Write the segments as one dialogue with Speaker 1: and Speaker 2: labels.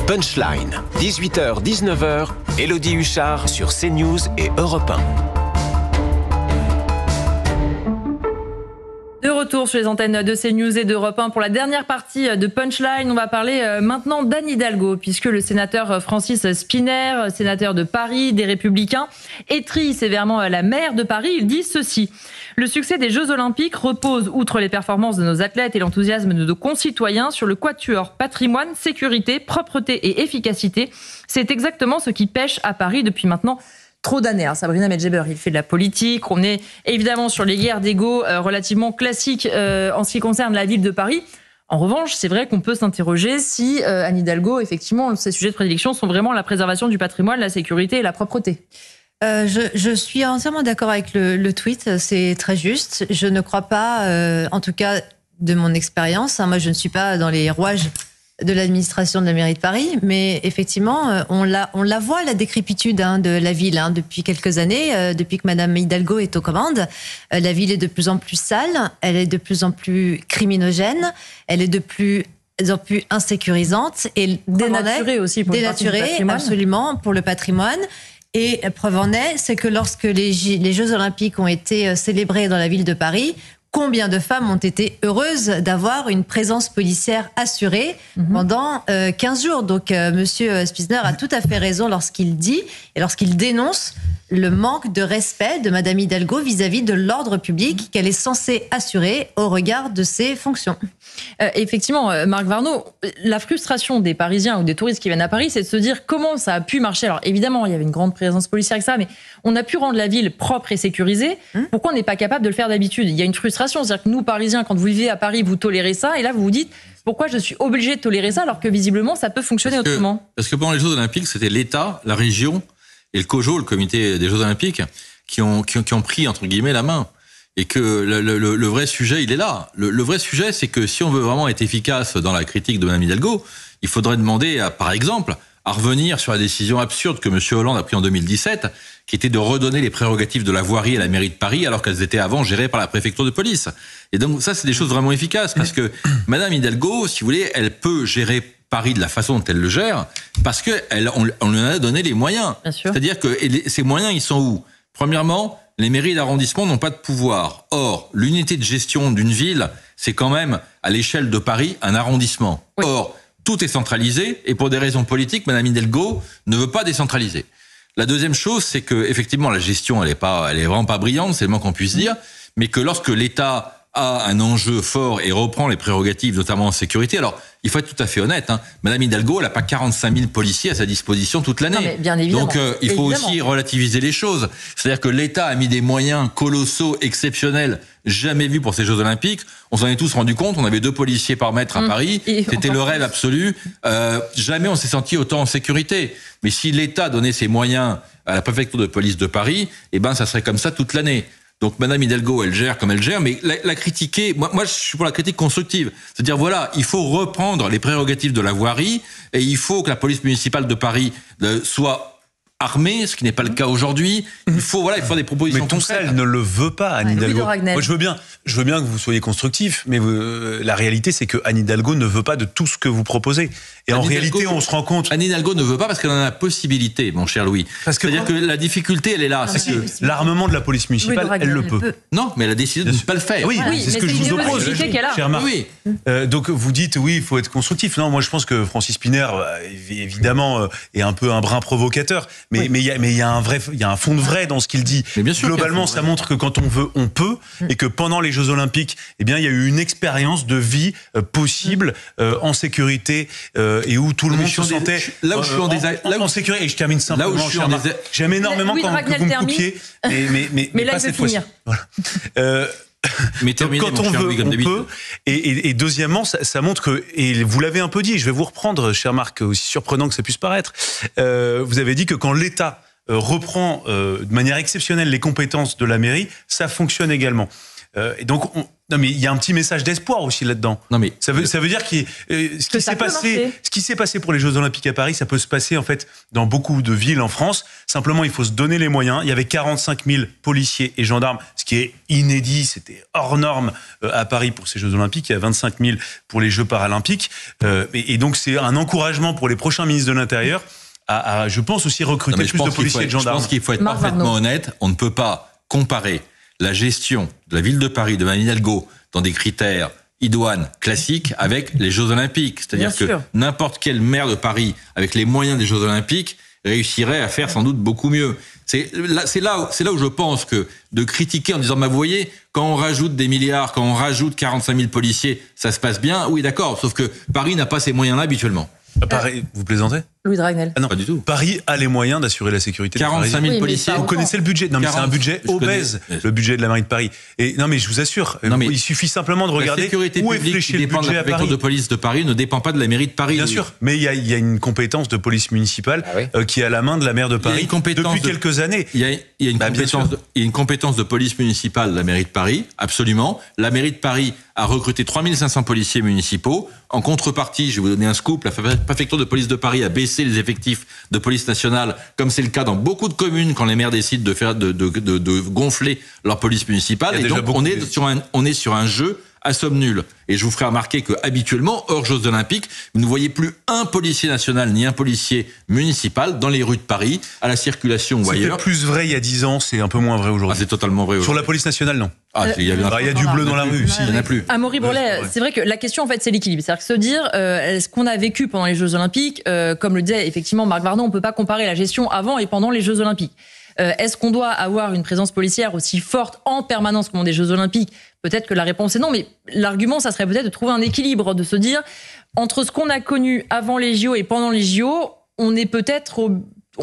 Speaker 1: Punchline, 18h-19h, Élodie Huchard sur CNews et Europe 1.
Speaker 2: De retour sur les antennes de CNews et d'Europe 1 pour la dernière partie de Punchline. On va parler maintenant d'Anne Hidalgo, puisque le sénateur Francis Szpiner, sénateur de Paris, des Républicains, étrille sévèrement la maire de Paris. Il dit ceci: le succès des Jeux Olympiques repose, outre les performances de nos athlètes et l'enthousiasme de nos concitoyens, sur le quatuor patrimoine, sécurité, propreté et efficacité. C'est exactement ce qui pêche à Paris depuis maintenant trop d'années. Sabrina Medjeber, il fait de la politique. On est évidemment sur les guerres d'ego relativement classiques en ce qui concerne la ville de Paris. En revanche, c'est vrai qu'on peut s'interroger si Anne Hidalgo, effectivement, ses sujets de prédilection sont vraiment la préservation du patrimoine, la sécurité et la propreté.
Speaker 3: Je suis entièrement d'accord avec le tweet, c'est très juste. Je ne crois pas, en tout cas de mon expérience, moi je ne suis pas dans les rouages de l'administration de la mairie de Paris, mais effectivement, on la voit, la décrépitude de la ville depuis quelques années, depuis que Madame Hidalgo est aux commandes. La ville est de plus en plus sale, elle est de plus en plus criminogène, elle est de plus en plus insécurisante et
Speaker 2: dénaturée aussi pour
Speaker 3: dénaturée, absolument, pour le patrimoine. Et preuve en est, c'est que lorsque les Jeux Olympiques ont été célébrés dans la ville de Paris, combien de femmes ont été heureuses d'avoir une présence policière assurée pendant 15 jours. Donc, Monsieur Szpiner a tout à fait raison lorsqu'il dit et lorsqu'il dénonce le manque de respect de Madame Hidalgo vis-à-vis de l'ordre public qu'elle est censée assurer au regard de ses fonctions.
Speaker 2: Effectivement, Marc Varnaud, la frustration des Parisiens ou des touristes qui viennent à Paris, c'est de se dire comment ça a pu marcher. Alors évidemment, il y avait une grande présence policière avec ça, mais on a pu rendre la ville propre et sécurisée. Pourquoi on n'est pas capable de le faire d'habitude ? Il y a une frustration, c'est-à-dire que nous, Parisiens, quand vous vivez à Paris, vous tolérez ça, et là vous vous dites pourquoi je suis obligé de tolérer ça alors que visiblement ça peut fonctionner autrement.
Speaker 4: Parce que pendant les Jeux Olympiques, c'était l'État, la région et le COJO, le comité des Jeux Olympiques, qui ont pris entre guillemets la main. Et que le vrai sujet, il est là. Le vrai sujet, c'est que si on veut vraiment être efficace dans la critique de Mme Hidalgo, il faudrait demander, par exemple, à revenir sur la décision absurde que M. Hollande a prise en 2017, qui était de redonner les prérogatives de la voirie à la mairie de Paris, alors qu'elles étaient avant gérées par la préfecture de police. Et donc ça, c'est des choses vraiment efficaces, parce que Mme Hidalgo, si vous voulez, elle peut gérer Paris de la façon dont elle le gère, parce qu'on lui en a donné les moyens. C'est-à-dire que ces moyens, ils sont où ? Premièrement, les mairies d'arrondissement n'ont pas de pouvoir. Or, l'unité de gestion d'une ville, c'est quand même, à l'échelle de Paris, un arrondissement. Oui. Or, tout est centralisé, et pour des raisons politiques, Mme Hidalgo ne veut pas décentraliser. La deuxième chose, c'est que, effectivement, la gestion, elle est vraiment pas brillante, c'est le moins qu'on puisse dire, mais que lorsque l'État a un enjeu fort et reprend les prérogatives, notamment en sécurité. Alors, il faut être tout à fait honnête, Madame Hidalgo, elle n'a pas 45 000 policiers à sa disposition toute l'année.
Speaker 2: Non, mais bien évidemment.
Speaker 4: Donc, il faut aussi relativiser les choses. C'est-à-dire que l'État a mis des moyens colossaux, exceptionnels, jamais vus pour ces Jeux Olympiques. On s'en est tous rendu compte. On avait 2 policiers par mètre à Paris. C'était le rêve absolu. Jamais on s'est senti autant en sécurité. Mais si l'État donnait ses moyens à la préfecture de police de Paris, ça serait comme ça toute l'année. Donc Madame Hidalgo, elle gère comme elle gère, mais la critiquer, moi je suis pour la critique constructive. C'est-à-dire voilà, il faut reprendre les prérogatives de la voirie et il faut que la police municipale de Paris soit armée, ce qui n'est pas le cas aujourd'hui. Il faut des propositions
Speaker 5: concrètes. Mais tout ça, elle ne le veut pas, Anne Hidalgo. Moi, je veux bien que vous soyez constructif, mais la réalité, c'est que Anne Hidalgo ne veut pas de tout ce que vous proposez. Et en réalité, on se rend compte...
Speaker 4: Anne Hidalgo ne veut pas parce qu'elle en a la possibilité, mon cher Louis. C'est-à-dire que la difficulté, elle est là.
Speaker 5: C'est que l'armement de la police municipale, elle le peut.
Speaker 4: Non, mais elle a décidé de ne pas le faire.
Speaker 5: Oui, c'est ce que je vous oppose.
Speaker 2: Cher Marc.
Speaker 5: Oui. Donc, vous dites, oui, il faut être constructif. Non, moi, je pense que Francis Szpiner, évidemment, est un peu un brin provocateur. Mais il y a un fond de vrai dans ce qu'il dit.
Speaker 4: Mais bien sûr,
Speaker 5: globalement, ça montre que quand on veut, on peut, et que pendant les Jeux Olympiques, il y a eu une expérience de vie possible en sécurité et où tout le monde se sentait en sécurité. Et je termine simplement. J'aime énormément quand vous me coupiez, mais
Speaker 2: là,
Speaker 5: pas cette fois-ci. Voilà.
Speaker 4: Mais
Speaker 5: quand on veut, on peut. Et deuxièmement, ça montre que, et vous l'avez un peu dit, je vais vous reprendre, cher Marc, aussi surprenant que ça puisse paraître, vous avez dit que quand l'État reprend de manière exceptionnelle les compétences de la mairie, ça fonctionne également. Et donc, non mais il y a un petit message d'espoir aussi là-dedans. Non mais ça veut dire que ce qui s'est passé pour les Jeux Olympiques à Paris, ça peut se passer en fait dans beaucoup de villes en France. Simplement, il faut se donner les moyens. Il y avait 45 000 policiers et gendarmes, ce qui est inédit, c'était hors norme à Paris pour ces Jeux Olympiques. Il y a 25 000 pour les Jeux Paralympiques. Et donc, c'est un encouragement pour les prochains ministres de l'Intérieur à, je pense, aussi recruter plus de policiers et de gendarmes.
Speaker 4: Je pense qu'il faut être parfaitement honnête. On ne peut pas comparer la gestion de la ville de Paris, de Anne Hidalgo, dans des critères idoines classiques avec les Jeux Olympiques. C'est-à-dire que n'importe quel maire de Paris, avec les moyens des Jeux Olympiques, réussirait à faire sans doute beaucoup mieux. C'est là où je pense que de critiquer en disant, vous voyez, quand on rajoute des milliards, quand on rajoute 45 000 policiers, ça se passe bien. Oui, d'accord, sauf que Paris n'a pas ces moyens-là habituellement.
Speaker 5: Paris, vous plaisantez ?
Speaker 2: Louis Dragnel.
Speaker 5: Ah non,
Speaker 4: pas du tout.
Speaker 5: Paris a les moyens d'assurer la sécurité.
Speaker 4: 45 000 policiers.
Speaker 5: Vous connaissez le budget ? Non, mais c'est un budget obèse, le budget de la mairie de Paris. Et non, mais je vous assure, il suffit simplement de regarder
Speaker 4: la sécurité
Speaker 5: où est
Speaker 4: publique
Speaker 5: fléché le budget
Speaker 4: de la
Speaker 5: à Paris.
Speaker 4: préfecture de police de Paris ne dépend pas de la mairie de Paris.
Speaker 5: Bien sûr, mais il y a une compétence de police municipale qui est à la main de la maire de Paris depuis quelques années.
Speaker 4: Il y a une compétence de police municipale de la mairie de Paris, absolument. La mairie de Paris a recruté 3500 policiers municipaux. En contrepartie, je vais vous donner un scoop, la préfecture de police de Paris a baissé les effectifs de police nationale, comme c'est le cas dans beaucoup de communes quand les maires décident de gonfler leur police municipale. Et donc on est sur un jeu à somme nulle. Et je vous ferai remarquer que habituellement, hors Jeux Olympiques, vous ne voyez plus un policier national ni un policier municipal dans les rues de Paris, à la circulation ou ailleurs.
Speaker 5: C'était plus vrai il y a 10 ans, c'est un peu moins vrai aujourd'hui.
Speaker 4: C'est totalement vrai aujourd'hui.
Speaker 5: Sur la police nationale, non.
Speaker 4: Il y a
Speaker 5: du bleu dans la rue.
Speaker 4: Il n'y en a plus.
Speaker 2: Amaury Bourlet, c'est vrai que la question, en fait, c'est l'équilibre. C'est-à-dire que se dire, ce qu'on a vécu pendant les Jeux Olympiques, comme le disait effectivement Marc Varnon, on ne peut pas comparer la gestion avant et pendant les Jeux Olympiques. Est-ce qu'on doit avoir une présence policière aussi forte en permanence comme des Jeux Olympiques ? Peut-être que la réponse est non, mais l'argument, ça serait peut-être de trouver un équilibre, de se dire, entre ce qu'on a connu avant les JO et pendant les JO, on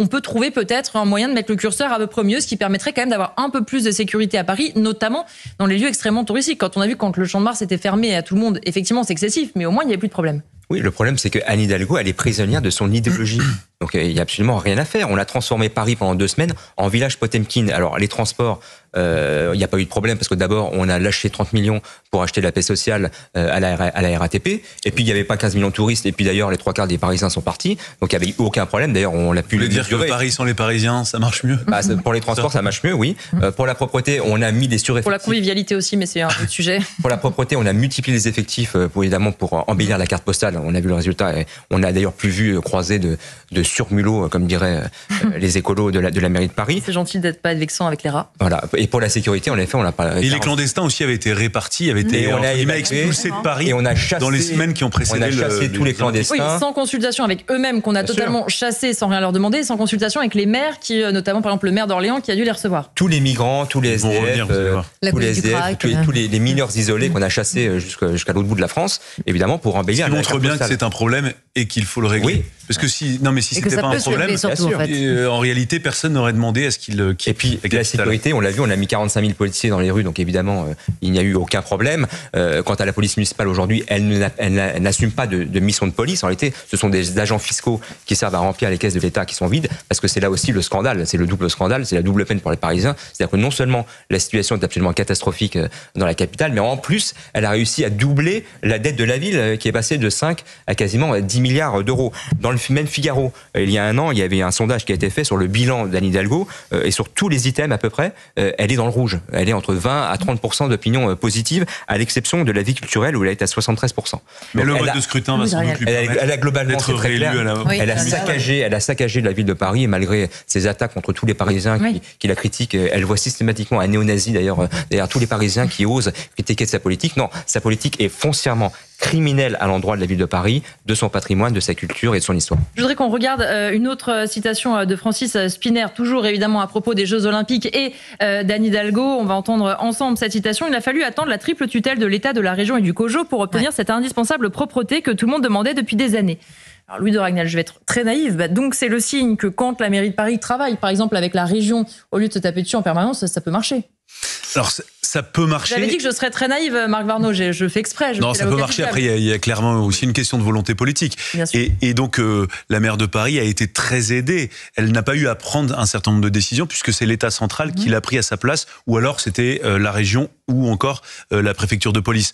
Speaker 2: peut trouver peut-être un moyen de mettre le curseur à peu près mieux, ce qui permettrait quand même d'avoir un peu plus de sécurité à Paris, notamment dans les lieux extrêmement touristiques. Quand on a vu quand le Champ de Mars était fermé à tout le monde, effectivement, c'est excessif, mais au moins, il n'y avait plus de problème.
Speaker 6: Oui, le problème, c'est que Anne Hidalgo, elle est prisonnière de son idéologie. Donc, il n'y a absolument rien à faire. On a transformé Paris pendant 2 semaines en village Potemkin. Alors, les transports, il n'y a pas eu de problème parce que d'abord, on a lâché 30 millions pour acheter la paix sociale à la RATP. Et puis, il n'y avait pas 15 millions de touristes. Et puis, d'ailleurs, les 3 quarts des Parisiens sont partis. Donc, il n'y avait eu aucun problème. D'ailleurs, on l'a pu
Speaker 5: le dire que Paris sans les Parisiens, ça marche mieux.
Speaker 6: Pour les transports, ça marche mieux, oui. Pour la propreté, on a mis des sureffectifs.
Speaker 2: Pour la convivialité aussi, mais c'est un autre sujet.
Speaker 6: Pour la propreté, on a multiplié les effectifs, évidemment, pour embellir la carte postale. On a vu le résultat. Et on a d'ailleurs plus vu croiser de surmulots, comme diraient les écolos de la mairie de Paris.
Speaker 2: C'est gentil d'être pas effectivement avec les rats.
Speaker 6: Voilà. Et pour la sécurité, en effet, on n'a pas.
Speaker 5: Et les clandestins aussi avaient été répartis, avaient été expulsés de Paris.
Speaker 6: Et on a chassé,
Speaker 5: dans les semaines qui ont précédé.
Speaker 6: On a chassé tous les clandestins.
Speaker 2: Oui, sans consultation avec eux-mêmes qu'on a totalement chassé sans rien leur demander, sans consultation avec les maires qui, notamment par exemple le maire d'Orléans, qui a dû les recevoir.
Speaker 6: Tous les migrants, tous les SDF, tous les mineurs isolés qu'on a chassés jusqu'à l'autre bout de la France, évidemment pour embellir.
Speaker 5: Ce qui montre bien que c'est un problème et qu'il faut le régler. Oui. Parce que si c'était pas un problème, en réalité, personne n'aurait demandé à ce qu'il.
Speaker 6: Et puis la sécurité, on l'a vu, on a mis 45 000 policiers dans les rues, donc évidemment, il n'y a eu aucun problème. Quant à la police municipale aujourd'hui, elle n'assume pas de mission de police. En réalité, ce sont des agents fiscaux qui servent à remplir les caisses de l'État qui sont vides, parce que c'est là aussi le scandale, c'est le double scandale, c'est la double peine pour les Parisiens. C'est-à-dire que non seulement la situation est absolument catastrophique dans la capitale, mais en plus, elle a réussi à doubler la dette de la ville, qui est passée de 5 à quasiment 10 milliards d'euros. Dans le même Figaro, il y a un an, il y avait un sondage qui a été fait sur le bilan d'Anne Hidalgo, et sur tous les items à peu près, elle est dans le rouge. Elle est entre 20 à 30% d'opinion positive, à l'exception de la vie culturelle où elle est à 73%.
Speaker 5: Mais le mode de scrutin va sans doute lui permettre
Speaker 6: elle a globalement, c'est très clair, elle a saccagé la ville de Paris, et malgré ses attaques contre tous les Parisiens qui la critiquent, elle voit systématiquement un néo-nazi d'ailleurs derrière tous les Parisiens qui osent critiquer de sa politique. Non, sa politique est foncièrement criminelle à l'endroit de la ville de Paris, de son patrimoine, de sa culture et de son histoire.
Speaker 2: Je voudrais qu'on regarde une autre citation de Francis Spinner, toujours évidemment à propos des Jeux Olympiques et d'Anne Hidalgo. On va entendre ensemble cette citation. Il a fallu attendre la triple tutelle de l'État, de la région et du COJO pour obtenir cette indispensable propreté que tout le monde demandait depuis des années. Alors Louis Dragnel, je vais être très naïve, donc c'est le signe que quand la mairie de Paris travaille, par exemple avec la région, au lieu de se taper dessus en permanence, ça peut marcher.
Speaker 5: Alors ça peut marcher.
Speaker 2: J'avais dit que je serais très naïve, Marc Varno, je fais exprès.
Speaker 5: Non, ça peut marcher. Après, il y a clairement aussi une question de volonté politique. Et donc, la maire de Paris a été très aidée. Elle n'a pas eu à prendre un certain nombre de décisions puisque c'est l'État central qui l'a pris à sa place, ou alors c'était la région ou encore la préfecture de police.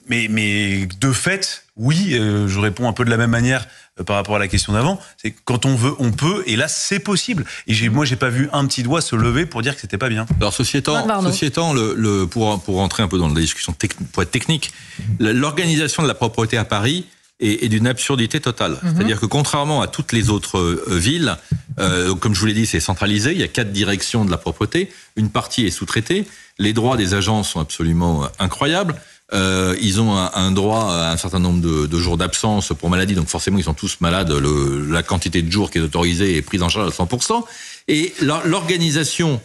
Speaker 5: Mais de fait, oui, je réponds un peu de la même manière par rapport à la question d'avant. C'est quand on veut, on peut, et là, c'est possible. Et moi, j'ai pas vu un petit doigt se lever pour dire que c'était pas bien.
Speaker 4: Alors, ceci étant, pour rentrer un peu dans la discussion pour être technique, l'organisation de la propreté à Paris est d'une absurdité totale. C'est-à-dire que contrairement à toutes les autres villes, comme je vous l'ai dit, c'est centralisé. Il y a 4 directions de la propreté. Une partie est sous-traitée. Les droits des agents sont absolument incroyables. Ils ont un droit à un certain nombre de jours d'absence pour maladie, donc forcément ils sont tous malades. La quantité de jours qui est autorisée est prise en charge à 100%. Et l'organisation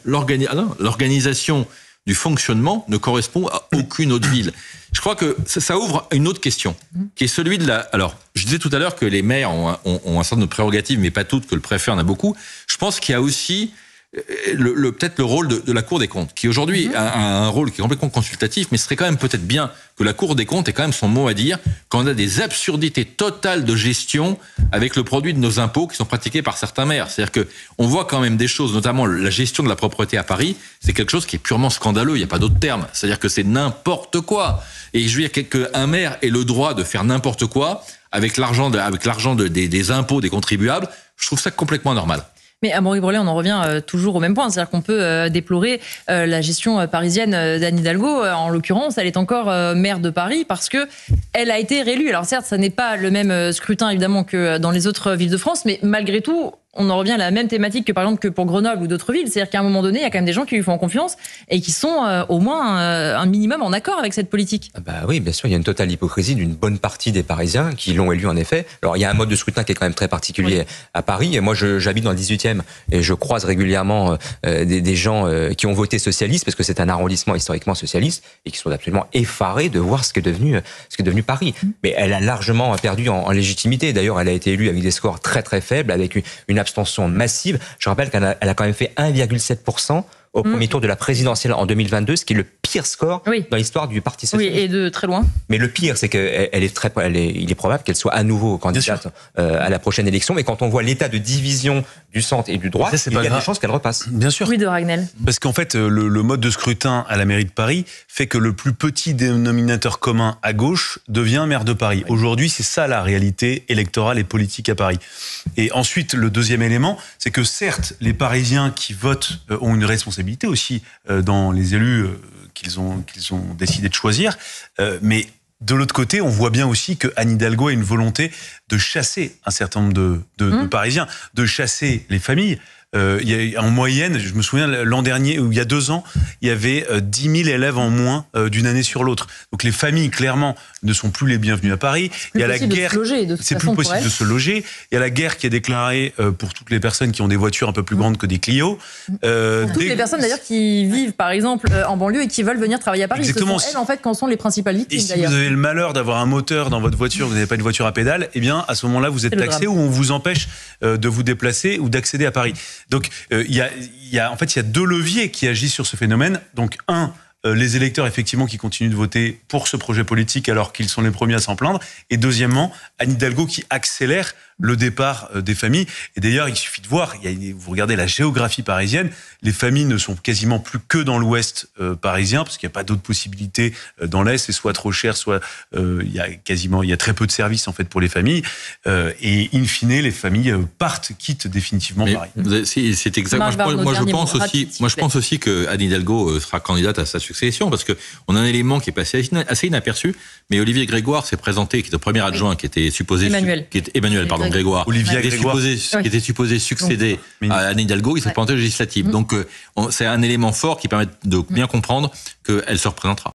Speaker 4: du fonctionnement ne correspond à aucune autre ville. Je crois que ça ouvre une autre question, qui est celui de la... Alors, je disais tout à l'heure que les maires ont un certain nombre de prérogatives, mais pas toutes, que le préfet en a beaucoup. Je pense qu'il y a aussi peut-être le rôle de la Cour des comptes, qui aujourd'hui a un rôle qui est complètement consultatif, mais ce serait quand même peut-être bien que la Cour des comptes ait quand même son mot à dire quand on a des absurdités totales de gestion avec le produit de nos impôts qui sont pratiqués par certains maires. C'est-à-dire que on voit quand même des choses, notamment la gestion de la propreté à Paris, c'est quelque chose qui est purement scandaleux, il n'y a pas d'autre terme. C'est-à-dire que c'est n'importe quoi. Et je veux dire qu'un maire ait le droit de faire n'importe quoi avec l'argent des impôts des contribuables, je trouve ça complètement normal.
Speaker 2: Mais Amaury Brelet, on en revient toujours au même point. C'est-à-dire qu'on peut déplorer la gestion parisienne d'Anne Hidalgo. En l'occurrence, elle est encore maire de Paris parce que elle a été réélue. Alors certes, ça n'est pas le même scrutin évidemment que dans les autres villes de France, mais malgré tout, on en revient à la même thématique que par exemple que pour Grenoble ou d'autres villes. C'est-à-dire qu'à un moment donné, il y a quand même des gens qui lui font confiance et qui sont au moins un minimum en accord avec cette politique.
Speaker 6: Bah oui, bien sûr, il y a une totale hypocrisie d'une bonne partie des Parisiens qui l'ont élu en effet. Alors il y a un mode de scrutin qui est quand même très particulier à Paris. Et moi, j'habite dans le 18e et je croise régulièrement des gens qui ont voté socialiste parce que c'est un arrondissement historiquement socialiste et qui sont absolument effarés de voir ce qu'est devenu Paris. Mais elle a largement perdu en légitimité. D'ailleurs, elle a été élue avec des scores très très faibles, avec une abstention massive. Je rappelle qu'elle a quand même fait 1,7% au premier tour de la présidentielle en 2022, ce qui est le pire score dans l'histoire du Parti socialiste.
Speaker 2: Oui, et de très loin.
Speaker 6: Mais le pire, c'est qu'il est probable qu'elle soit à nouveau candidate à la prochaine élection. Mais quand on voit l'état de division du centre et du droit, il y a des chances qu'elle repasse.
Speaker 5: Bien sûr.
Speaker 2: Oui, de Ragnel.
Speaker 5: Parce qu'en fait, le mode de scrutin à la mairie de Paris fait que le plus petit dénominateur commun à gauche devient maire de Paris. Aujourd'hui, c'est ça la réalité électorale et politique à Paris. Et ensuite, le deuxième élément, c'est que certes, les Parisiens qui votent ont une responsabilité aussi dans les élus qu'ils ont décidé de choisir, mais de l'autre côté, on voit bien aussi que Anne Hidalgo a une volonté de chasser un certain nombre de Parisiens, de chasser les familles. En moyenne, je me souviens l'an dernier, ou il y a 2 ans, il y avait 10 000 élèves en moins d'une année sur l'autre. Donc les familles, clairement, ne sont plus les bienvenues à Paris. Il y a la guerre. C'est plus possible de se loger. Il y a la guerre qui est déclarée pour toutes les personnes qui ont des voitures un peu plus grandes que des Clio.
Speaker 2: Toutes les personnes d'ailleurs qui vivent, par exemple, en banlieue et qui veulent venir travailler à Paris.
Speaker 5: Exactement.
Speaker 2: Ce sont elles, en fait, qu'en sont les principales victimes.
Speaker 5: Et si vous avez le malheur d'avoir un moteur dans votre voiture, vous n'avez pas une voiture à pédale, eh bien, à ce moment-là, vous êtes taxé ou on vous empêche de vous déplacer ou d'accéder à Paris. Donc, il y a 2 leviers qui agissent sur ce phénomène. Donc, les électeurs, effectivement, qui continuent de voter pour ce projet politique alors qu'ils sont les premiers à s'en plaindre. Et deuxièmement, Anne Hidalgo qui accélère le départ des familles. Et d'ailleurs, il suffit de voir, vous regardez la géographie parisienne, les familles ne sont quasiment plus que dans l'ouest parisien, parce qu'il n'y a pas d'autres possibilités dans l'est, c'est soit trop cher, soit il y a très peu de services en fait pour les familles. Et in fine, les familles quittent définitivement Paris.
Speaker 4: C'est exactement. Moi, je pense aussi que Anne Hidalgo sera candidate à sa succession, parce que on a un élément qui est passé assez inaperçu. Mais Olivier Grégoire s'est présenté, qui est le premier adjoint, qui était supposé Emmanuel Grégoire.
Speaker 5: Olivier Grégoire.
Speaker 4: Qui était supposé succéder à Anne Hidalgo, il s'est présenté aux législatives. Donc, c'est un élément fort qui permet de bien comprendre qu'elle se représentera.